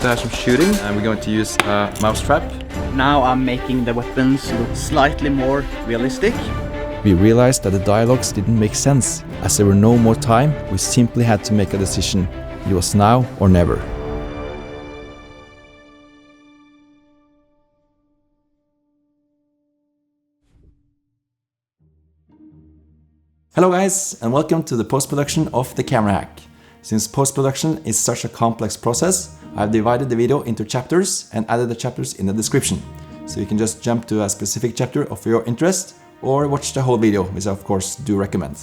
to have some shooting, and we're going to use a mousetrap. Now I'm making the weapons look slightly more realistic. We realized that the dialogues didn't make sense. As there were no more time, we simply had to make a decision. It was now or never. Hello guys, and welcome to the post-production of the camera hack. Since post-production is such a complex process, I've divided the video into chapters and added the chapters in the description. So you can just jump to a specific chapter of your interest or watch the whole video, which I of course do recommend.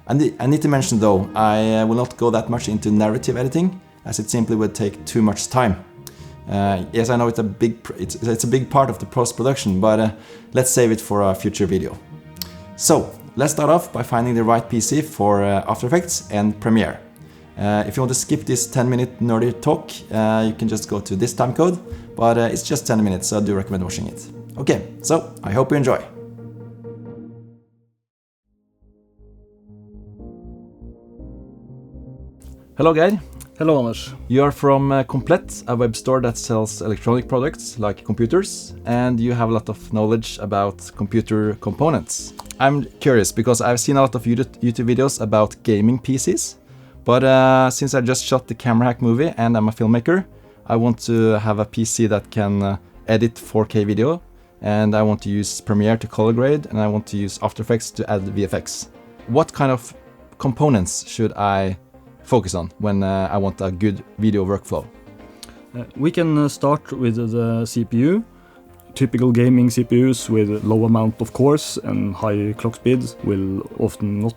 I need to mention though, I will not go that much into narrative editing, as it simply would take too much time. Yes, I know it's a big part of the post-production, but let's save it for a future video. So, let's start off by finding the right PC for After Effects and Premiere. If you want to skip this 10-minute nerdy talk, you can just go to this timecode, but it's just 10 minutes, so I do recommend watching it. Okay, so I hope you enjoy. Hello Geir. Hello Anders. You are from Komplett, a web store that sells electronic products like computers, and you have a lot of knowledge about computer components. I'm curious because I've seen a lot of YouTube videos about gaming PCs, but since I just shot the camera hack movie and I'm a filmmaker, I want to have a PC that can edit 4K video, and I want to use Premiere to color grade, and I want to use After Effects to add VFX. What kind of components should I focus on when I want a good video workflow? We can start with the CPU. Typical gaming CPUs with low amount of cores and high clock speed will often not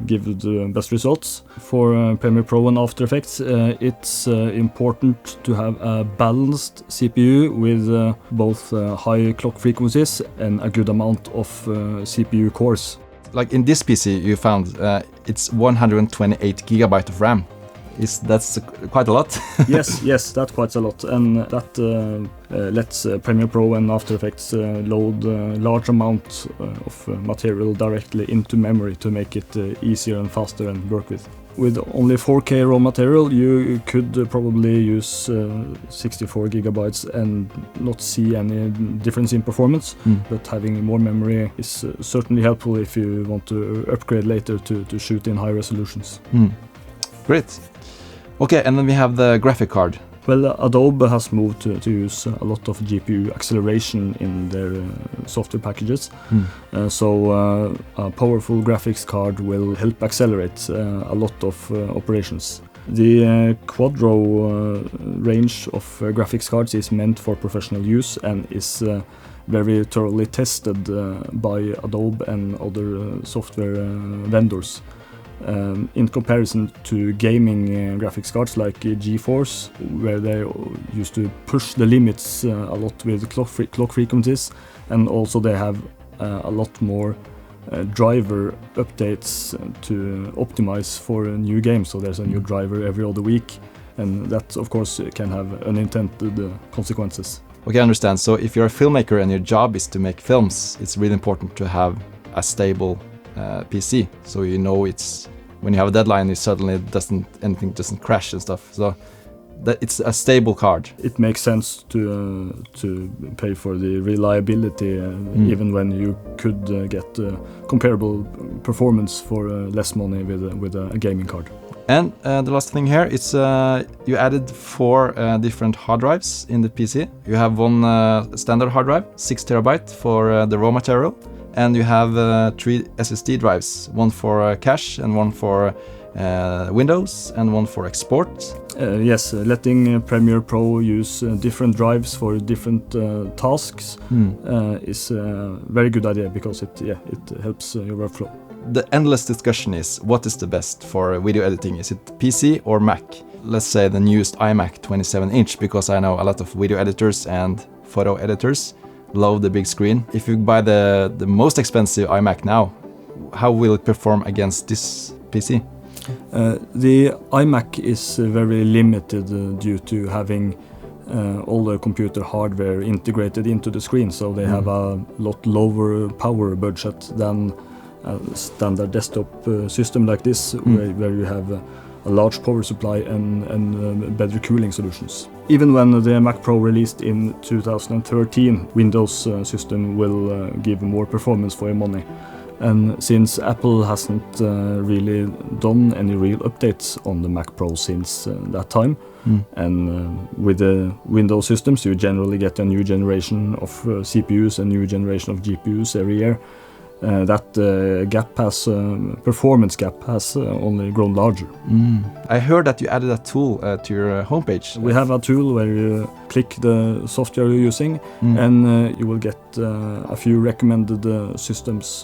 give the best results. For Premiere Pro and After Effects, it's important to have a balanced CPU with both high clock frequencies and a good amount of CPU cores. Like in this PC you found, it's 128 GB of RAM. That's quite a lot. yes, that's quite a lot, and that lets Premiere Pro and After Effects load large amount of material directly into memory to make it easier and faster and work with. With only 4K raw material, you could probably use 64 gigabytes and not see any difference in performance, but having more memory is certainly helpful if you want to upgrade later to shoot in high resolutions. Great. Okay, and then we have the graphic card. Well, Adobe has moved to use a lot of GPU acceleration in their software packages. So a powerful graphics card will help accelerate a lot of operations. The Quadro range of graphics cards is meant for professional use and is very thoroughly tested by Adobe and other software vendors. In comparison to gaming graphics cards like GeForce, where they used to push the limits a lot with clock frequencies, and also they have a lot more driver updates to optimize for new games. So there's a new driver every other week, and that of course can have unintended consequences. Okay, I understand. So if you're a filmmaker and your job is to make films, it's really important to have a stable PC, so you know it's when you have a deadline, it suddenly anything doesn't crash and stuff. So that it's a stable card. It makes sense to pay for the reliability, even when you could get comparable performance for less money with a gaming card. And the last thing here, it's you added 4 different hard drives in the PC. You have one standard hard drive, 6 terabyte for the raw material. And you have 3 SSD drives, one for cache and one for Windows and one for export. Yes, letting Premiere Pro use different drives for different tasks is a very good idea because it helps your workflow. The endless discussion is what is the best for video editing? Is it PC or Mac? Let's say the newest iMac 27-inch, because I know a lot of video editors and photo editors love the big screen. If you buy the most expensive iMac now, how will it perform against this PC? The iMac is very limited due to having all the computer hardware integrated into the screen, so they have a lot lower power budget than a standard desktop system like this, where you have a large power supply and better cooling solutions. Even when the Mac Pro released in 2013, Windows system will give more performance for your money. And since Apple hasn't really done any real updates on the Mac Pro since that time, and with the Windows systems you generally get a new generation of CPUs, a new generation of GPUs every year, that performance gap has only grown larger. I heard that you added a tool to your homepage. We have a tool where you click the software you're using and you will get a few recommended systems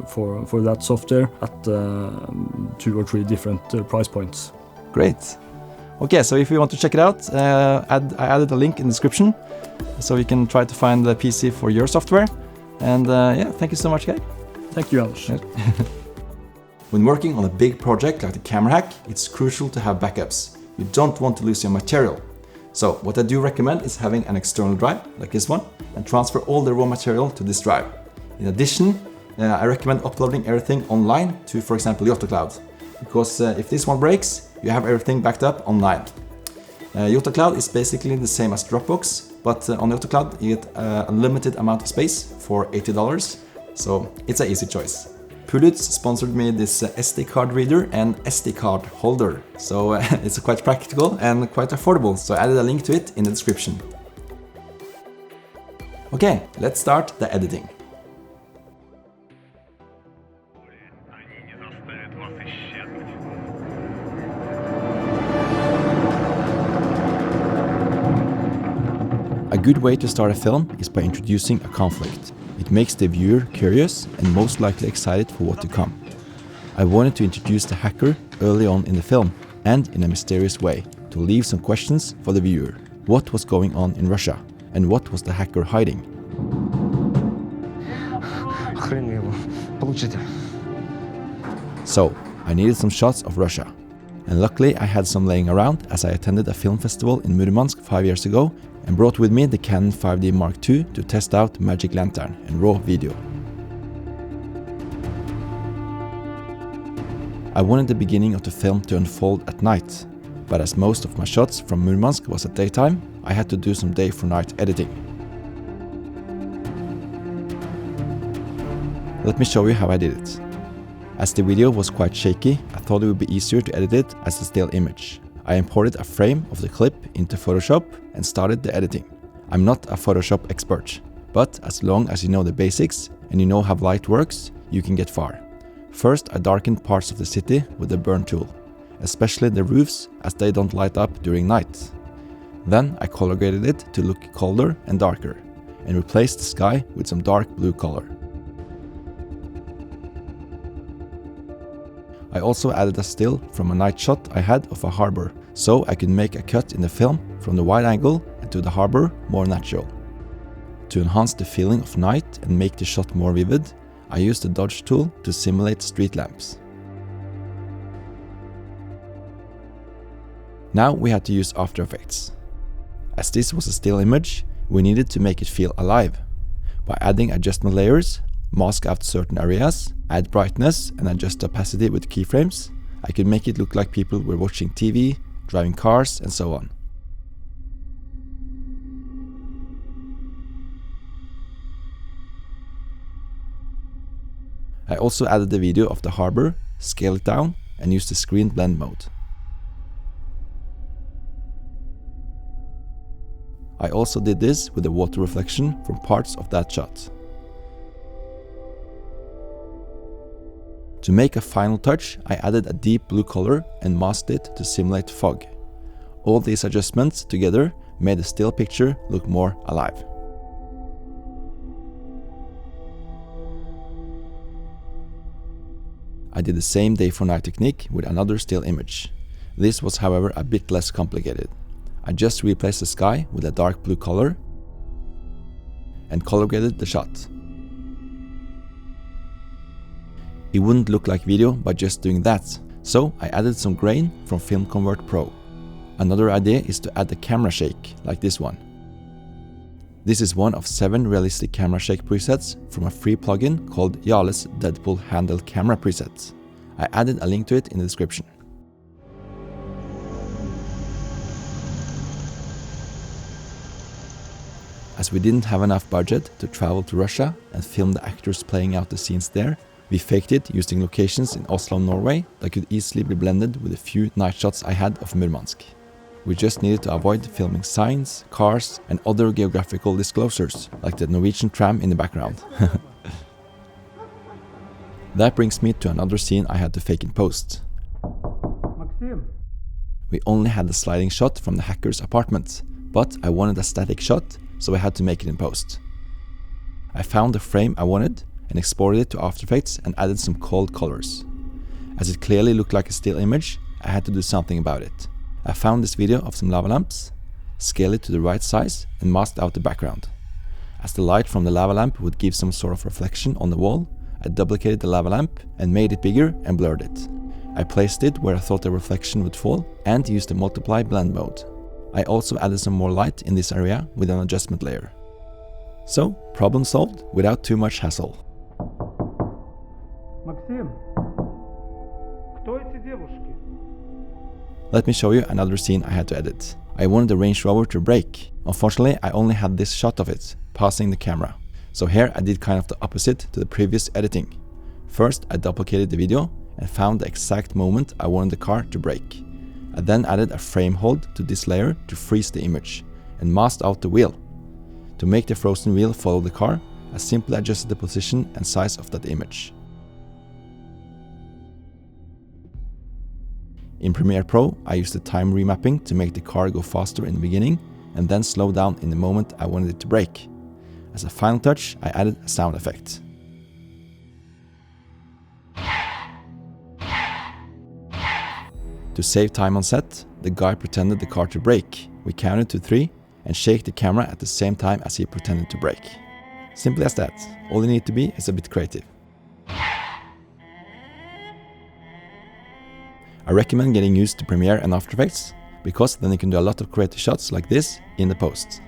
for that software at 2 or 3 different price points. Great. Okay, so if you want to check it out, I added a link in the description so you can try to find the PC for your software. And yeah, thank you so much, guys. Thank you, Anders. When working on a big project like the camera hack, it's crucial to have backups. You don't want to lose your material. So what I do recommend is having an external drive, like this one, and transfer all the raw material to this drive. In addition, I recommend uploading everything online to, for example, YotaCloud. Because if this one breaks, you have everything backed up online. YotaCloud is basically the same as Dropbox, but on YotaCloud you get a limited amount of space for $80. So it's an easy choice. Pulitz sponsored me this SD card reader and SD card holder. So it's quite practical and quite affordable. So I added a link to it in the description. Okay, let's start the editing. A good way to start a film is by introducing a conflict. It makes the viewer curious and most likely excited for what to come. I wanted to introduce the hacker early on in the film and in a mysterious way to leave some questions for the viewer. What was going on in Russia and what was the hacker hiding? So, I needed some shots of Russia. And luckily I had some laying around as I attended a film festival in Murmansk 5 years ago and brought with me the Canon 5D Mark II to test out Magic Lantern and raw video. I wanted the beginning of the film to unfold at night, but as most of my shots from Murmansk was at daytime, I had to do some day for night editing. Let me show you how I did it. As the video was quite shaky, I thought it would be easier to edit it as a still image. I imported a frame of the clip into Photoshop and started the editing. I'm not a Photoshop expert, but as long as you know the basics and you know how light works, you can get far. First, I darkened parts of the city with the burn tool, especially the roofs as they don't light up during night. Then I color graded it to look colder and darker, and replaced the sky with some dark blue color. I also added a still from a night shot I had of a harbor, so I could make a cut in the film from the wide angle and to the harbor more natural. To enhance the feeling of night and make the shot more vivid, I used the dodge tool to simulate street lamps. Now we had to use After Effects. As this was a still image, we needed to make it feel alive. By adding adjustment layers, mask out certain areas, add brightness and adjust opacity with keyframes, I could make it look like people were watching TV, driving cars and so on. I also added the video of the harbor, scaled it down and used the screen blend mode. I also did this with the water reflection from parts of that shot. To make a final touch, I added a deep blue color and masked it to simulate fog. All these adjustments together made the still picture look more alive. I did the same day for night technique with another still image. This was however a bit less complicated. I just replaced the sky with a dark blue color and color graded the shot. It wouldn't look like video by just doing that, so I added some grain from Film Convert Pro. Another idea is to add a camera shake, like this one. This is one of 7 realistic camera shake presets from a free plugin called Jarle's Deadpool Handle Camera Preset. I added a link to it in the description. As we didn't have enough budget to travel to Russia and film the actors playing out the scenes there, we faked it using locations in Oslo, Norway that could easily be blended with a few night shots I had of Murmansk. We just needed to avoid filming signs, cars and other geographical disclosures, like the Norwegian tram in the background. That brings me to another scene I had to fake in post. We only had the sliding shot from the hacker's apartment, but I wanted a static shot, so I had to make it in post. I found the frame I wanted and exported it to After Effects and added some cold colors. As it clearly looked like a still image, I had to do something about it. I found this video of some lava lamps, scaled it to the right size and masked out the background. As the light from the lava lamp would give some sort of reflection on the wall, I duplicated the lava lamp and made it bigger and blurred it. I placed it where I thought the reflection would fall and used the multiply blend mode. I also added some more light in this area with an adjustment layer. So, problem solved without too much hassle. Let me show you another scene I had to edit. I wanted the Range Rover to brake. Unfortunately, I only had this shot of it, passing the camera. So here I did kind of the opposite to the previous editing. First, I duplicated the video and found the exact moment I wanted the car to brake. I then added a frame hold to this layer to freeze the image and masked out the wheel. To make the frozen wheel follow the car, I simply adjusted the position and size of that image. In Premiere Pro, I used the time remapping to make the car go faster in the beginning and then slow down in the moment I wanted it to brake. As a final touch, I added a sound effect. To save time on set, the guy pretended the car to brake. We counted to 3 and shake the camera at the same time as he pretended to brake. Simply as that. All you need to be is a bit creative. I recommend getting used to Premiere and After Effects, because then you can do a lot of creative shots like this in the post.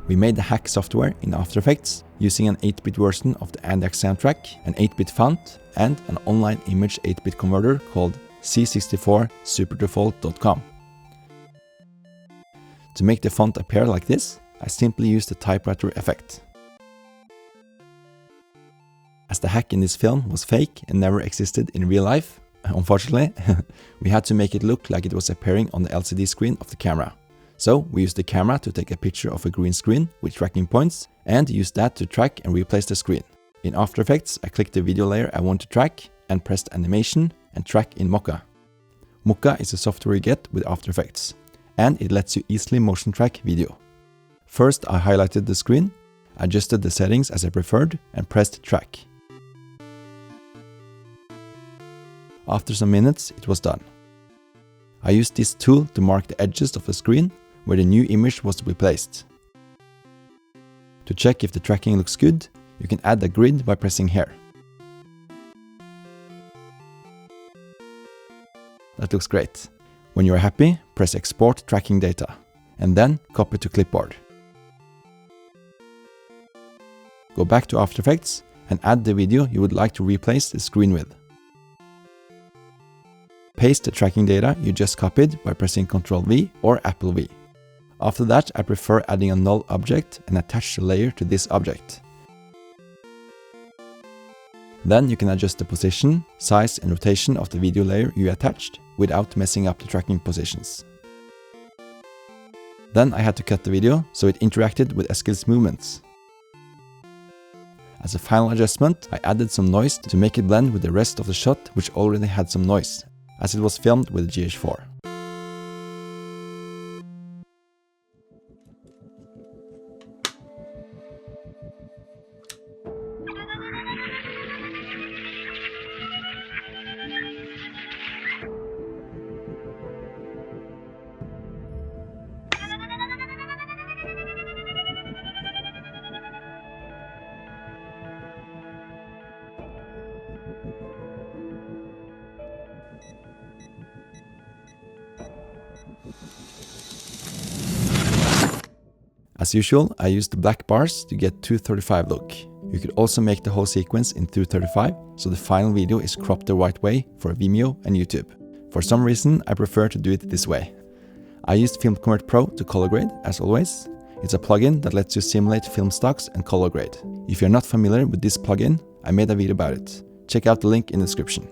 We made the hack software in After Effects using an 8-bit version of the Andyax soundtrack, an 8-bit font, and an online image 8-bit converter called C64superdefault.com. To make the font appear like this, I simply used the typewriter effect. As the hack in this film was fake and never existed in real life, unfortunately, we had to make it look like it was appearing on the LCD screen of the camera. So we used the camera to take a picture of a green screen with tracking points and used that to track and replace the screen. In After Effects, I clicked the video layer I want to track and pressed Animation and Track in Mocha. Mocha is a software you get with After Effects, and it lets you easily motion track video. First, I highlighted the screen, adjusted the settings as I preferred, and pressed Track. After some minutes, it was done. I used this tool to mark the edges of the screen where the new image was to be placed. To check if the tracking looks good, you can add a grid by pressing here. That looks great. When you are happy, press Export Tracking Data, and then copy to clipboard. Go back to After Effects and add the video you would like to replace the screen with. Paste the tracking data you just copied by pressing Ctrl V or Apple V. After that, I prefer adding a null object and attach the layer to this object. Then you can adjust the position, size and rotation of the video layer you attached without messing up the tracking positions. Then I had to cut the video so it interacted with Eskild's movements. As a final adjustment, I added some noise to make it blend with the rest of the shot, which already had some noise, as it was filmed with GH4. As usual, I used the black bars to get 235 look. You could also make the whole sequence in 235, so the final video is cropped the right way for Vimeo and YouTube. For some reason, I prefer to do it this way. I used Film Convert Pro to color grade, as always. It's a plugin that lets you simulate film stocks and color grade. If you're not familiar with this plugin, I made a video about it. Check out the link in the description.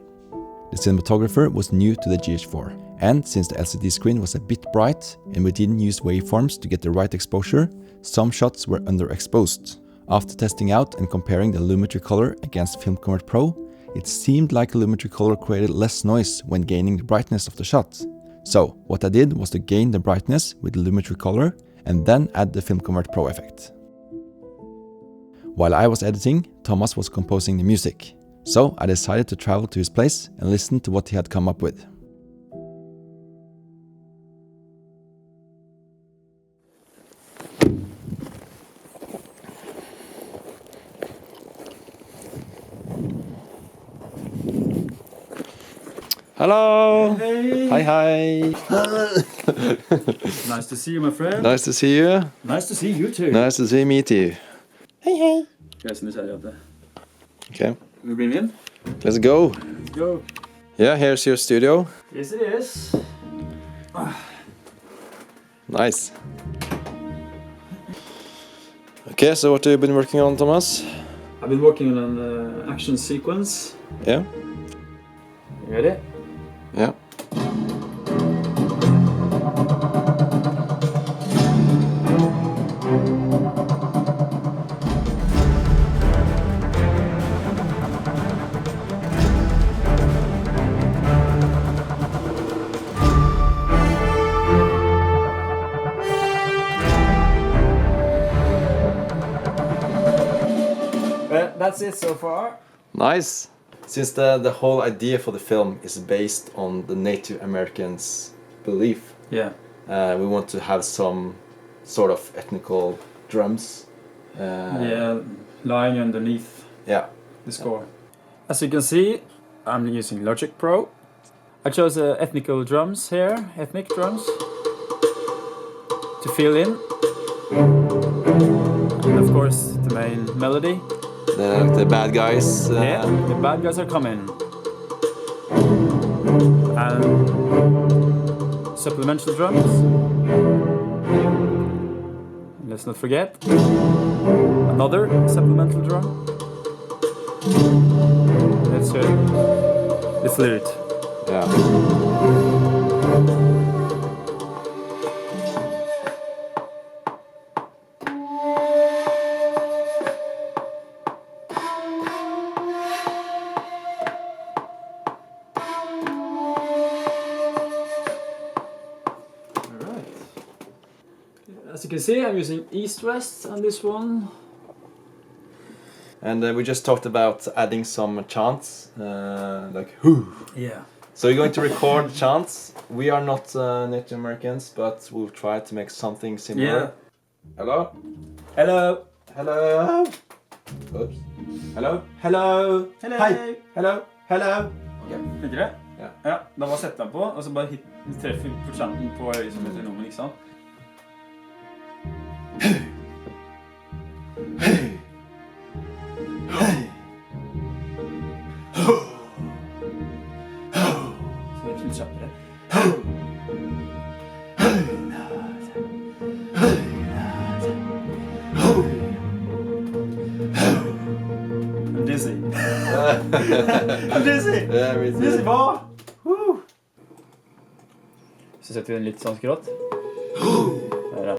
The cinematographer was new to the GH4, and since the LCD screen was a bit bright and we didn't use waveforms to get the right exposure, some shots were underexposed. After testing out and comparing the Lumetri Color against Film Convert Pro, it seemed like Lumetri Color created less noise when gaining the brightness of the shot. So what I did was to gain the brightness with Lumetri Color and then add the Film Convert Pro effect. While I was editing, Thomas was composing the music, so I decided to travel to his place and listen to what he had come up with. Hello! Hey! Hi! Nice to see you, my friend. Nice to see you. Nice to see you too. Nice to see me too. Hey! Skal jeg snu seg opp der? Okay, Will you bring me in? let's go. Go. Yeah, here's your studio. Yes, it is. Nice. Okay, so what have you been working on, Thomas? I've been working on an action sequence. Yeah? You ready? Yeah. Well, that's it so far. Nice. Since the whole idea for the film is based on the Native Americans' belief, Yeah. we want to have some sort of ethnical drums. Yeah, lying underneath Yeah. the score. As you can see, I'm using Logic Pro. I chose ethnical drums here, ethnic drums, to fill in. And of course, the main melody. The bad guys. Yeah, the bad guys are coming. And supplemental drums. Let's not forget another supplemental drum. Let's hear the flute. Yeah. As you can see, I'm using east-west on this one. And we just talked about adding some chants, like whoo. Yeah. So you're going to record chants. We are not Native Americans, but we'll try to make something similar. Yeah. Hello? Hello. Hello? Oops. Hello? Hello? Hello. Hi. Hello? Hello? Okay. Fikk det? Ja. Ja, da bare setter den på, og så bare treffer prosenten på øyet som heter nummer, ikke sant? Så det er litt kjappere. I'm dizzy. I'm dizzy. Yeah, me too. Dizzy bra. Woo. Så setter vi den litt sånn skrått. Der, ja.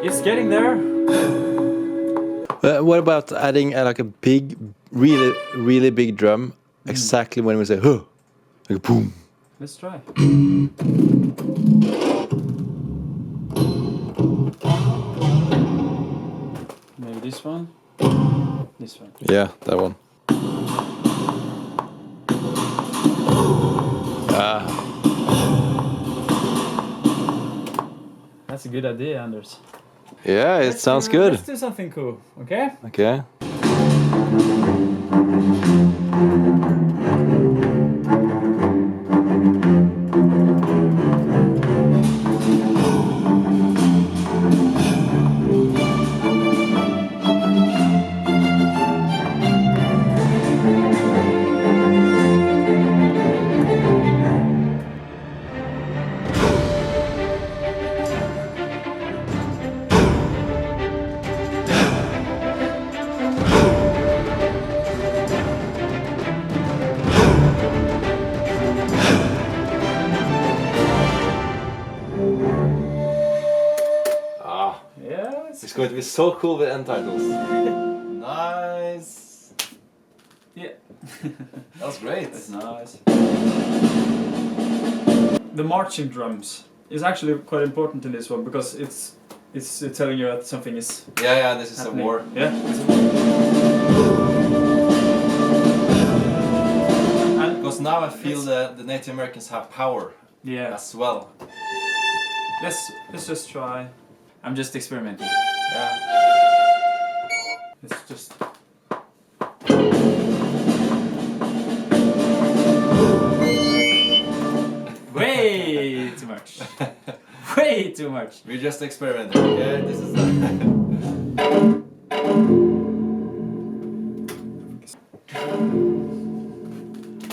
It's getting there. What about adding like a big, really big drum exactly when we say huh? Like boom. Let's try. Maybe this one. This one. Yeah, that one. That's a good idea, Anders. Yeah, it sounds good. Let's do something cool, okay? Okay. It's going to be so cool with Untitles. Nice. Yeah. That's great. That's nice. The marching drums is actually quite important in this one because it's telling you that something is Yeah, this is happening. a war. Yeah. And Because now I feel the Native Americans have power yeah. as well. Let's just try. I'm just experimenting. Yeah. It's just. Way too much. Way too much. We're just experimenting. Okay, this is.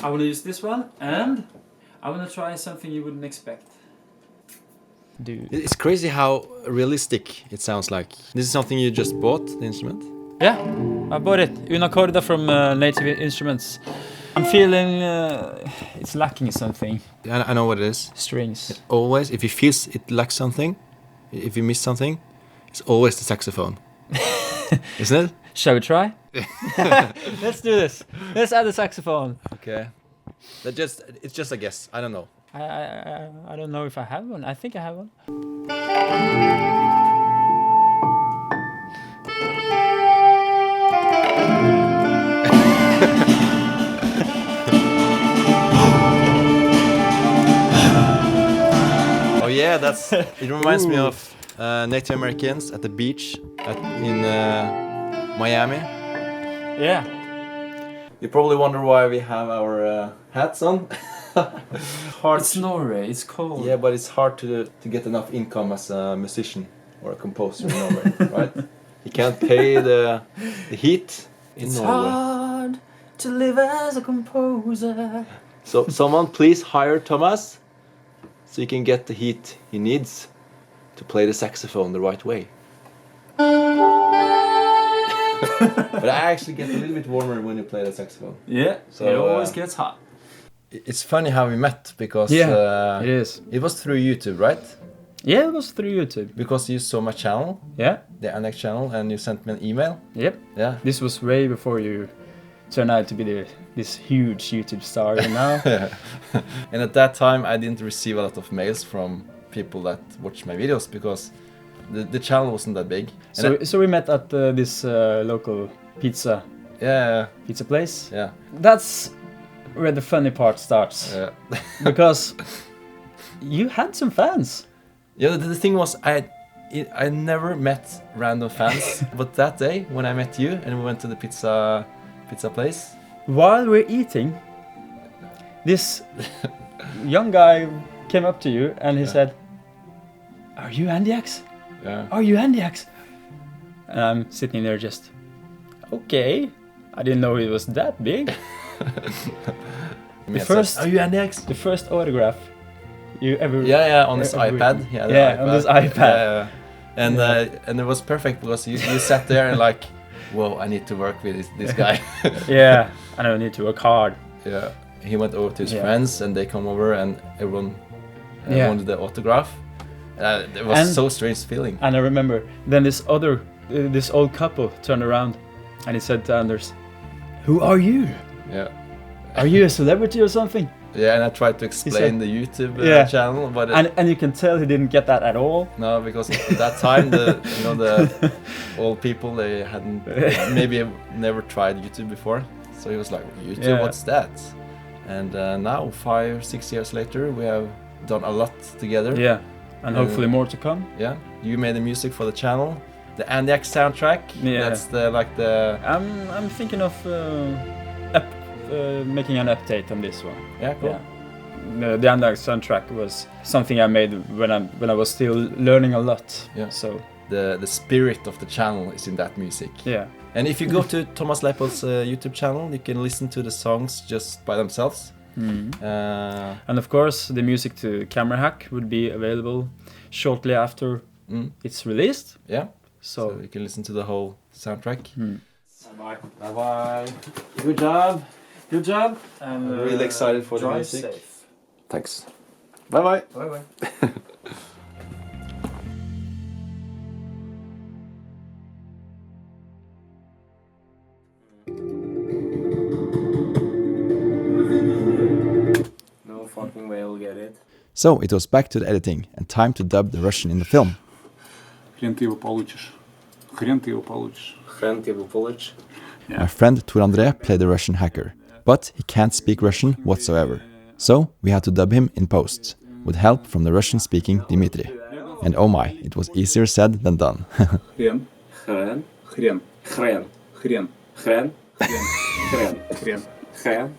I want to use this one, and I want to try something you wouldn't expect. Dude. It's crazy how realistic it sounds like. This is something you just bought, the instrument? Yeah, I bought it. Una corda from Native Instruments. I'm feeling it's lacking something. I know what it is. Strings. Always, if you feel it lacks something, if you miss something, it's always the saxophone. Isn't it? Shall we try? Let's do this. Let's add the saxophone. Okay. It's just a guess. I don't know. I don't know if I have one. I think I have one. Oh yeah, it reminds me of Native Americans at the beach in Miami. Yeah. You probably wonder why we have our hats on. Hard. It's Norway. It's cold. Yeah, but it's hard to get enough income as a musician or a composer in Norway, right? You can't pay the heat in It's Norway. hard to live as a composer. So someone please hire Thomas so he can get the heat he needs to play the saxophone the right way. But I actually get a little bit warmer when you play the saxophone. Yeah. So, it always gets hot. It's funny how we met because It is. it was through YouTube, right? Yeah, it was through YouTube. Because you saw my channel, Yeah. the Andyax channel, and you sent me an email. Yep. Yeah. This was way before you turned out to be this huge YouTube star you know. And at that time I didn't receive a lot of mails from people that watch my videos because the channel wasn't that big. And So we met at this local pizza place. Yeah. That's where the funny part starts. Yeah. Because you had some fans. Yeah, the thing was I never met random fans, but that day when I met you and we went to the pizza place. While we're eating, this young guy came up to you and he said, "Are you Andyax? Yeah. Are you Andyax?" And I'm sitting there just, okay. I didn't know it was that big. Are you Andyax? The first autograph you ever... Yeah, on this iPad. Yeah, on this iPad. Yeah. And it was perfect because you sat there and like, whoa, I need to work with this guy. Yeah, I don't need to work hard. Yeah, he went over to his friends and they come over and everyone wanted the autograph. It was so strange feeling. And I remember then this old couple turned around and he said to Anders, "Who are you? Yeah. Are you a celebrity or something?" Yeah, and I tried to explain the YouTube channel, but and you can tell he didn't get that at all. No, because at that time the old people, they hadn't maybe never tried YouTube before, so he was like, YouTube, what's that? And now 5 or 6 years later we have done a lot together. Yeah, and hopefully more to come. Yeah, you made the music for the channel, the Andyax soundtrack. Yeah, that's I'm thinking of making an update on this one. Yeah, cool. Yeah. The Andyax soundtrack was something I made when I was still learning a lot. Yeah. So the spirit of the channel is in that music. Yeah. And if you go to Thomas Leipolt's YouTube channel, you can listen to the songs just by themselves. And of course, the music to Camera Hack would be available shortly after it's released. Yeah. So you can listen to the whole soundtrack. Bye. Bye bye. Good job. Good job. I'm really excited for the music. Drive safe. Thanks. Bye bye. Bye bye. So it was back to the editing and time to dub the Russian in the film. Хрен ты его получишь. Хрен ты его получишь. Хрен ты его получишь. My friend Tor André played the Russian hacker, but he can't speak Russian whatsoever. So we had to dub him in post, with help from the Russian-speaking Dmitry. And oh my, it was easier said than done. Хрен. Хрен. Хрен. Хрен. Хрен. Хрен. Хрен. Хрен. Хрен. Хрен.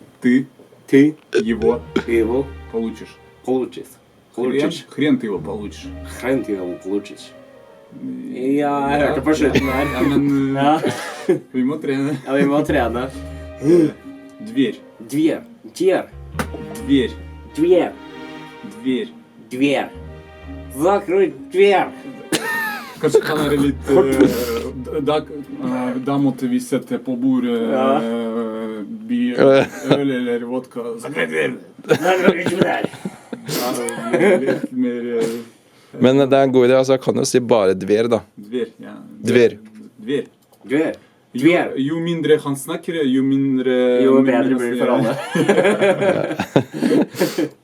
Ты его Его получишь. получишь. Хрен. Получишь. Хрен ты его получишь. Хрен ты его получишь. Ja, jeg hørte på slutten her. Ja, men Ja. vi må trene. Ja, vi må trene. Dvir. Dver. Dver. Dvir. Dver. Dvir. Dver. Закрой дверь. Kanskje kan være litt da måtte vi sette på bordet øl eller vodka. Zakrej dvir. Litt mer Men det er en god idé, altså jeg kan jo si bare dver da. Dvir, ja. Dver. Dvir. Dver. Jo mindre han snakker, jo mindre... Jo bedre blir det for alle.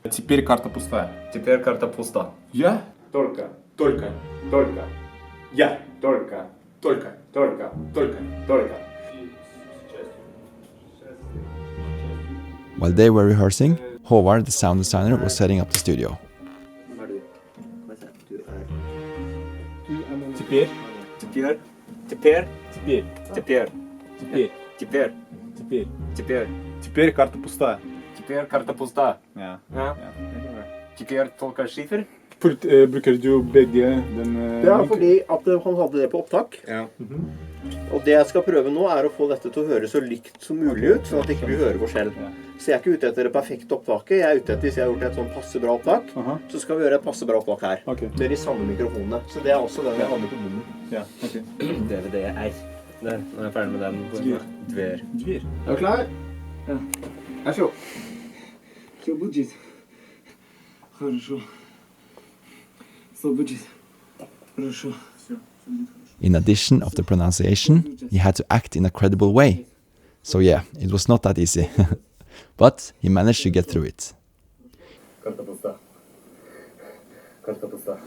Теперь карта пустая. Теперь карта пуста. Я? Только. Только. Только. Я. Только. Только. Только. Только. Только. While they were rehearsing, Håvard, the sound designer, was setting up the studio. Теперь. Теперь. Теперь. Теперь. Теперь. Теперь. Теперь. Теперь. Теперь. Теперь карта пустая. Теперь карта пуста. Ja. Ja. Теперь только шифр. Bruker du begge den... Ja, fordi at han hadde det på opptak. Ja. Og det jeg skal prøve nå er å få dette til å høre så likt som mulig ut, sånn at ikke vi hører forskjell. Så jeg er ikke ute etter det perfekte opptaket. Jeg er ute etter, hvis jeg har gjort et sånn passe bra opptak, så skal vi gjøre et passe bra opptak her. Det er de samme mikrofonene. Så det er også den jeg hadde på munnen. Ja, ok. DVD-R. Der, nå er jeg ferdig med den. Dver. Dvir. Er du klar? Ja. Хорошо. Все будет. Хорошо. Все будет. Хорошо. In addition of the pronunciation, he had to act in a credible way. So yeah, it was not that easy. But he managed to get through it. Карта пуста. Карта пуста.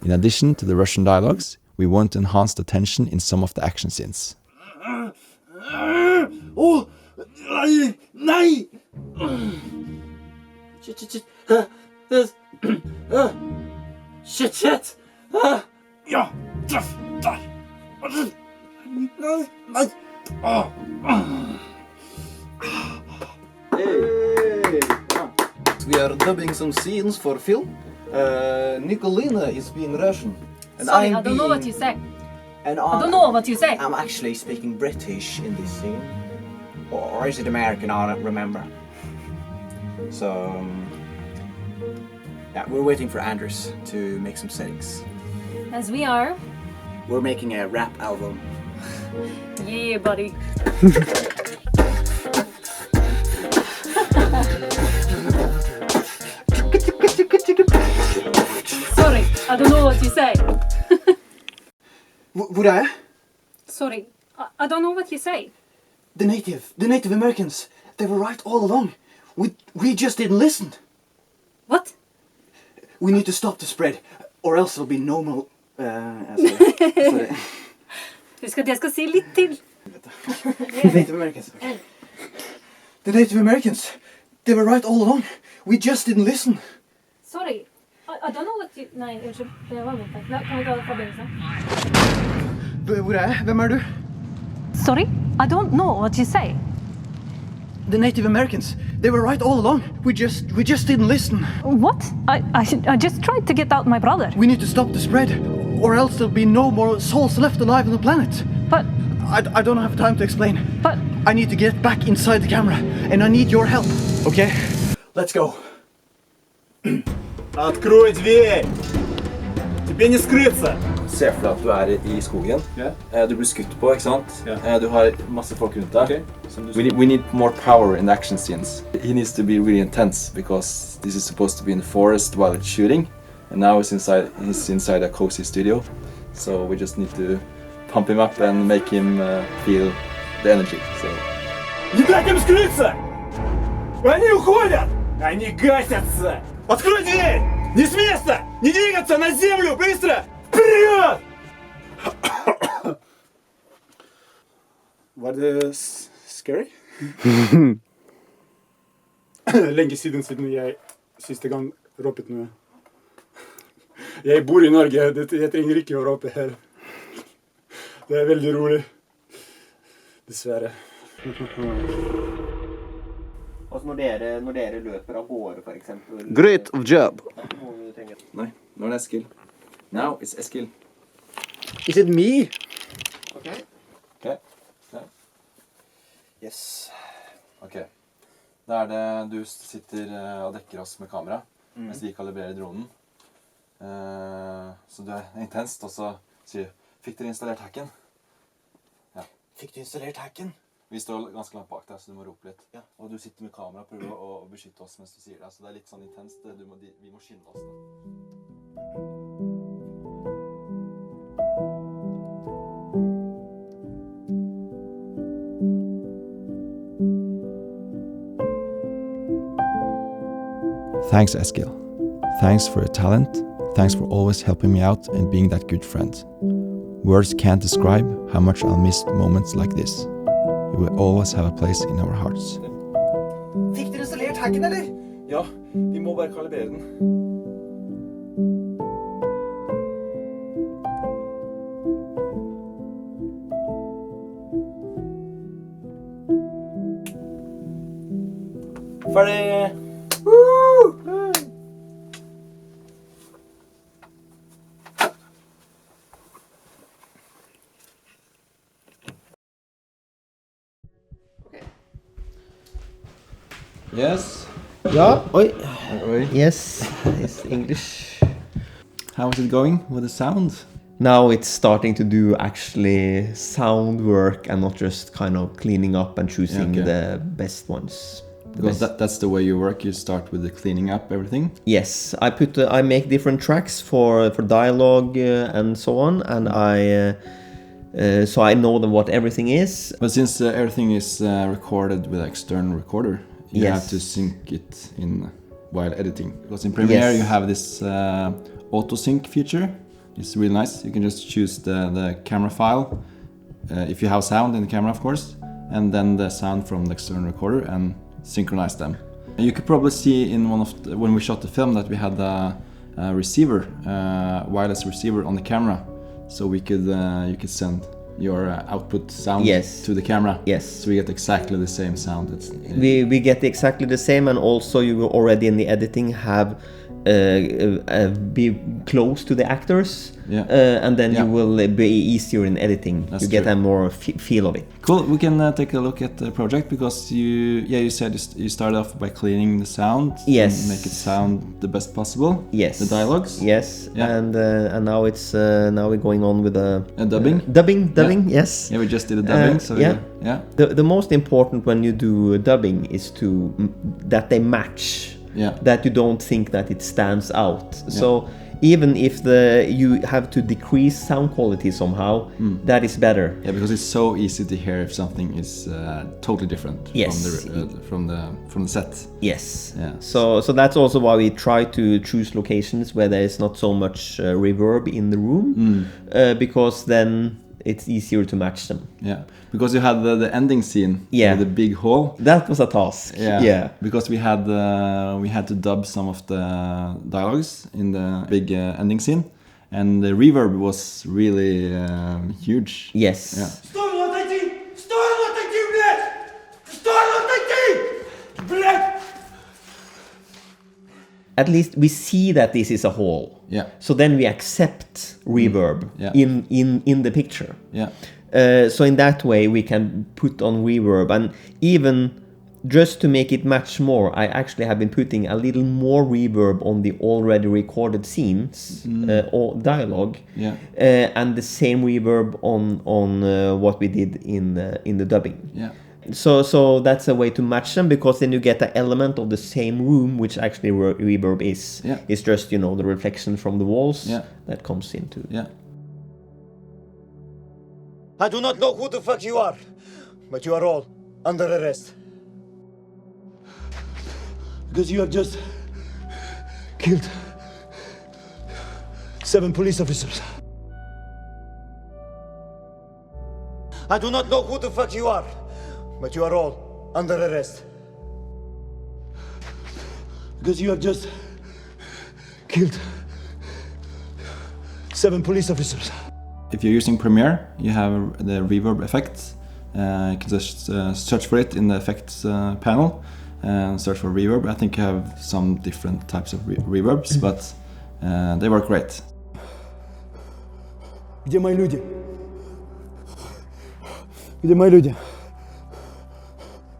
In addition to the Russian dialogues, we want to enhance the tension in some of the action scenes. Oh! Nei! Shit! Ja! Treff! Der! Nei! Hey! We are dubbing some scenes for film. Nicolina is being Russian. And Sorry, I'm I don't know what you say. And I don't know what you say. I'm actually speaking British in this scene. Or is it American? I don't remember. So, yeah, we're waiting for Anders to make some settings. As we are. We're making a rap album. Yeah, buddy. Sorry, I don't know what you say. Hvor er jeg? Sorry, I don't know what you say. The Native Americans, they were right all along. We just didn't listen. What? We need to stop the spread, or else there'll be no more... sorry. Husk at jeg skal si litt til. The Native Americans, they were right all along. We just didn't listen. Sorry, I don't know what you... Nei, unnskyld, det var mitt. Kan vi ta det fra begynnelsen? Hvor er jeg? Hvem er du? Sorry, I don't know what you say. The Native Americans, they were right all along. We just didn't listen. What? I just tried to get out my brother. We need to stop the spread, or else there'll be no more souls left alive on the planet. But... I don't have time to explain. But... I need to get back inside the camera, and I need your help. Okay? Let's go. Открой дверь! Тебе не скрыться! Se for deg at du er i skogen. Du blir skutt på, ikke sant? Du har masse folk rundt deg. We need more power in the action scenes. He needs to be really intense because this is supposed to be in the forest while it's shooting. And now he's inside a cozy studio. So we just need to pump him up and make him feel the energy. So. Не дать им скрыться! Они уходят! Они гасятся! Открой дверь! Не с места! Не двигаться! На землю! Быстро! Вперед! Var det scary? Lenge siden jeg siste gang råpet noe. Jeg bor i Norge, jeg trenger ikke å råpe her. Det er veldig rolig. Dessverre. Altså når dere løper av gårde, for eksempel. Great job. Nei, nå er det Eskild. Now it's Eskild. Is it me? Okay. Yes. Ok. Da er det du sitter og dekker oss med kamera, mens vi kalibrerer dronen. Så det er intenst, og så sier du, fikk dere installert hacken? Ja. Fikk du installert hacken? Vi står ganske langt bak deg, så du må rope litt. Ja. Og du sitter med kamera og prøver å beskytte oss mens du sier det, så det er litt sånn intenst. Vi må skynde oss da. Thanks, Eskild. Thanks for your talent. Thanks for always helping me out and being that good friend. Words can't describe how much I'll miss moments like this. You will always have a place in our hearts. Fikk dere installert hacken, eller? Ja, vi må bare kalibrere den. Ferdig! Yes. Ja, oi. Oi. Yes, it's English. How is it going with the sound? Now it's starting to do actually sound work and not just kind of cleaning up and choosing the best ones. Because that's the way you work. You start with the cleaning up everything. Yes, I make different tracks for dialogue and so on, and so I know what everything is. But since everything is recorded with an external recorder, you have to sync it in while editing. Because in Premiere you have this auto sync feature. It's really nice. You can just choose the camera file, if you have sound in the camera, of course, and then the sound from the external recorder and synchronize them. You could probably see in when we shot the film that we had a receiver, wireless receiver on the camera, so we could you could send your output sound to the camera. Yes. So we get exactly the same sound. We get exactly the same, and also you will already in the editing have be close to the actors, and then you will be easier in editing. That's you get a more feel of it. Cool. We can take a look at the project because you said you started off by cleaning the sound. Yes. And make it sound the best possible. Yes. The dialogues. Yes. Yeah. And now it's now we're going on with the dubbing. Dubbing. Yes. Yeah, we just did a dubbing. So yeah. The most important when you do dubbing is that they match. Yeah. That you don't think that it stands out. So even if you have to decrease sound quality somehow, that is better. Yeah, because it's so easy to hear if something is totally different from the set. Yes. Yeah. So that's also why we try to choose locations where there is not so much reverb in the room, because then it's easier to match them. Yeah, because you had the ending scene. Yeah, the big hall. That was a task. Yeah. Because we had to dub some of the dialogues in the big ending scene, and the reverb was really huge. Yes. Yeah. At least we see that this is a hall. Yeah. So then we accept reverb in the picture. Yeah. So in that way we can put on reverb, and even just to make it match more, I actually have been putting a little more reverb on the already recorded scenes or dialogue, and the same reverb on what we did in the dubbing. Yeah. So that's a way to match them, because then you get an element of the same room, which actually reverb is. Yeah. It's just the reflection from the walls that comes into. Yeah. I do not know who the fuck you are, but you are all under arrest. Because you have just killed 7 police officers. I do not know who the fuck you are, but you are all under arrest. Because you have just killed 7 police officers. If you're using Premiere, you have the reverb effect. You can just search for it in the effects panel and search for reverb. I think you have some different types of reverbs, but they work great. Где мои люди? Где мои люди?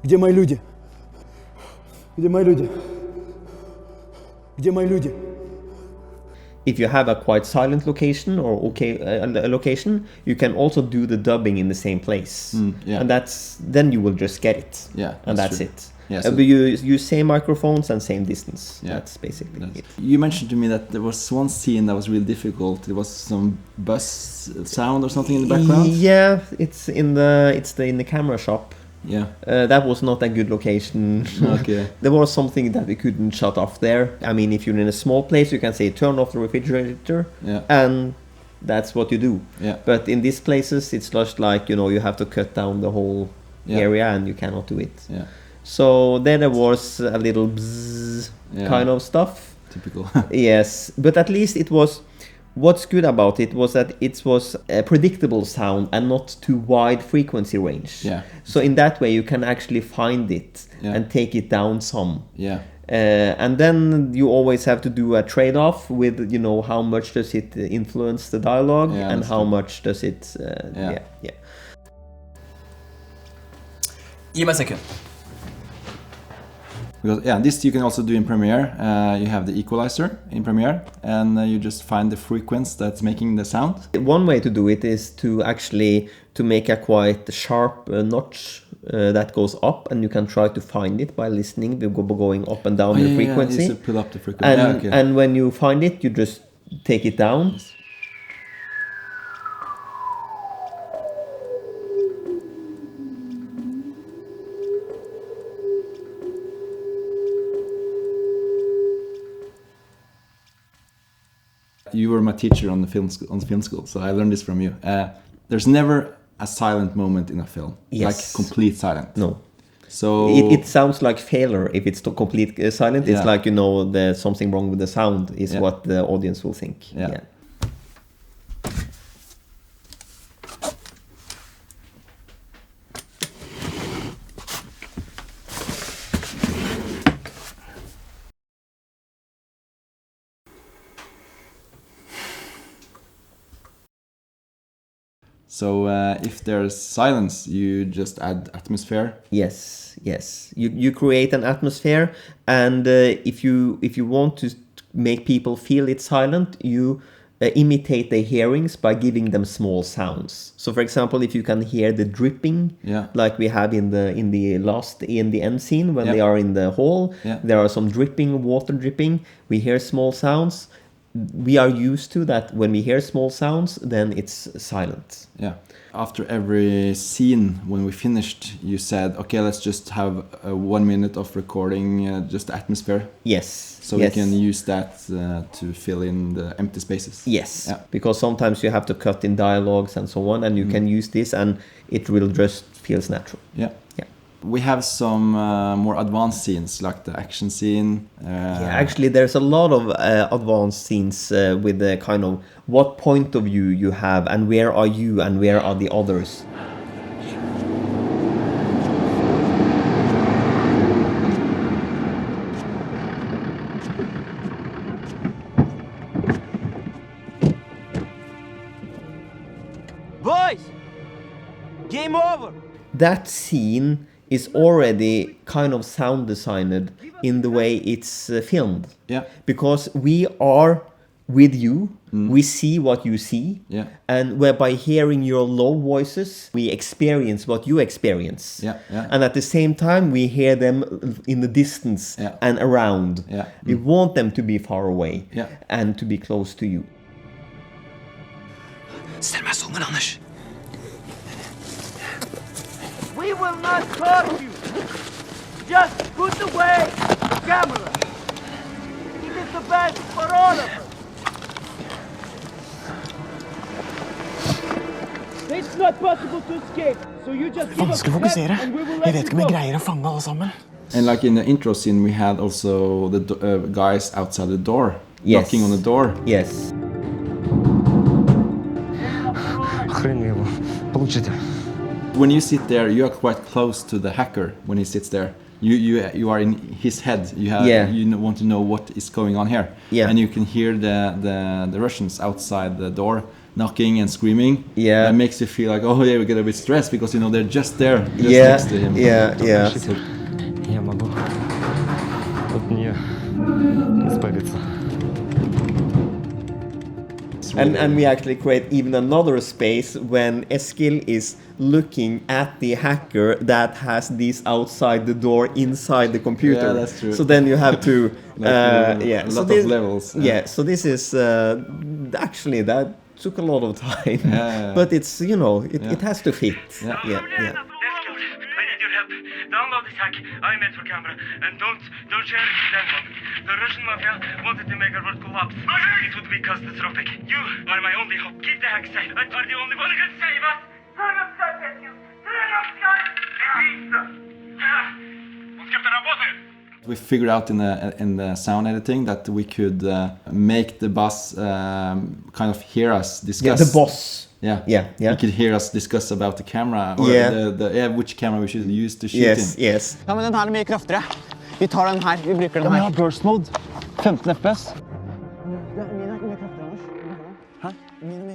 Где мои люди? Где мои люди? Где мои люди? If you have a quite silent location or a location, you can also do the dubbing in the same place, and then you will just get it. Yeah, and that's true. it. Yeah, so but you use same microphones and same distance. Yeah, that's basically it. You mentioned to me that there was one scene that was really difficult. There was some bus sound or something in the background. Yeah, it's in the camera shop. Yeah, that was not a good location. Okay. There was something that we couldn't shut off there. I mean, if you're in a small place, you can say turn off the refrigerator, and that's what you do. Yeah. But in these places, it's just like, you have to cut down the whole area, and you cannot do it. Yeah. So then there was a little bzzz kind of stuff. Typical. Yes, but at least it was. What's good about it was that it was a predictable sound and not too wide frequency range. Yeah. So in that way you can actually find it and take it down some. Yeah. And then you always have to do a trade-off with, how much does it influence the dialogue and how much does it... yeah. Give me a second. Because this you can also do in Premiere. You have the equalizer in Premiere, and you just find the frequency that's making the sound. One way to do it is to actually make a quite sharp notch that goes up, and you can try to find it by listening, going up and down the frequency. Yeah, pull up the frequency. And when you find it, you just take it down. You were my teacher on the film school, so I learned this from you. There's never a silent moment in a film, like complete silent. No. So it sounds like failure if it's complete silent. It's like there's something wrong with the sound is what the audience will think. Yeah. So if there's silence, you just add atmosphere. Yes. You create an atmosphere, and if you want to make people feel it's silent, you imitate their hearings by giving them small sounds. So, for example, if you can hear the dripping, like we have in the end scene when they are in the hall, there are some water dripping. We hear small sounds. We are used to that. When we hear small sounds, then it's silent. Yeah. After every scene, when we finished, you said, okay, let's just have 1 minute of recording, just the atmosphere. Yes. So we can use that to fill in the empty spaces. Yes. Yeah. Because sometimes you have to cut in dialogues and so on, and you can use this, and it will just feels natural. Yeah. We have some more advanced scenes, like the action scene. Actually, there's a lot of advanced scenes with the kind of what point of view you have, and where are you, and where are the others. Boys, game over. That scene is already kind of sound designed in the way it's filmed. Yeah. Because we are with you, we see what you see, and whereby hearing your low voices, we experience what you experience. And at the same time, we hear them in the distance and around. We want them to be far away and to be close to you. Ställ mig zoomen, Anders. We will not hurt you. Just put away the camera. It is the best for all of us. It's not possible to escape, so you just give us Vanskelig å fokusere. and we will Jeg let vet you ikke om jeg go. greier å fange alle sammen. And like in the intro scene, we had also the guys outside the door, Yes. knocking on the door. Yes. Охренело. Получите. When you sit there, you are quite close to the hacker when he sits there. You are in his head. You want to know what is going on here. Yeah. And you can hear the Russians outside the door knocking and screaming. Yeah. That makes you feel like, oh yeah, we get a bit stressed because you know they're just there, just Yeah, next to him. yeah, yeah. So- Я могу от нее избавиться. And we actually create even another space when Eskild is looking at the hacker that has these outside the door inside the computer. Yeah, that's true. So then you have to a so lot this, of levels. Yeah, so this is actually that took a lot of time. Yeah. But it's it has to fit. Yeah. Yeah. Eskild, I need your help. Download this hack I made for camera, and don't share it with anyone. The Russian mafia wanted to make our world collapse. It would be catastrophic. You are my only hope. Keep the hack safe. I are the only one who can save us. Turn up Skype, Eskild. Turn up Skype. Он скрипты работает. We figured out in the sound editing that we could make the boss kind of hear us discuss. Yeah, the boss. Yeah. Yeah. You could hear us discuss about the camera or which camera we should use to shoot Yes, in. yes. Ja, men den her er mye kraftigere. Vi tar den her, vi bruker den her. Ja, men jeg har burst mode. 15 FPS.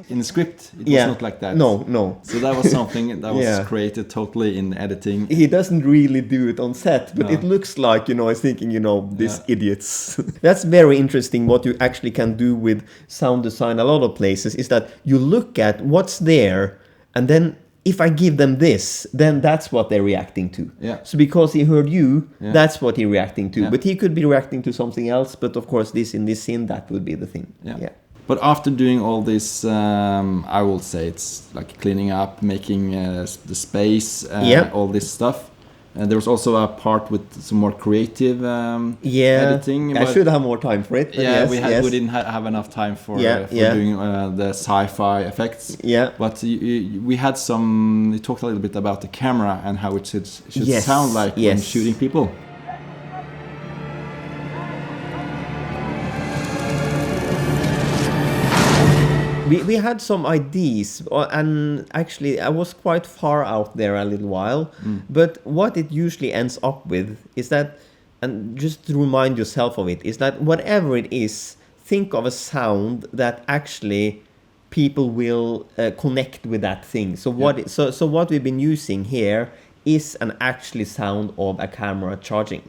In the script, it was not like that. No. So that was something that was Yeah. created totally in editing. He doesn't really do it on set, but No. it looks like, he's thinking, these idiots. That's very interesting what you actually can do with sound design. A lot of places is that you look at what's there, and then if I give them this, then that's what they're reacting to. Yeah. So because he heard you, Yeah. that's what he's reacting to. Yeah. But he could be reacting to something else, but of course in this scene, that would be the thing. Yeah. But after doing all this, I will say it's like cleaning up, making the space, all this stuff. And there was also a part with some more creative editing. I should have more time for it. But Yeah, yes, we didn't have enough time for Yeah. doing the sci-fi effects. Yeah. But we had some. We talked a little bit about the camera and how it should Yes, sound like when yes. shooting people. We had some ideas, and actually I was quite far out there a little while. But what it usually ends up with is that, and just to remind yourself of it, is that whatever it is, think of a sound that actually people will connect with that thing. So what we've been using here is an actually sound of a camera charging.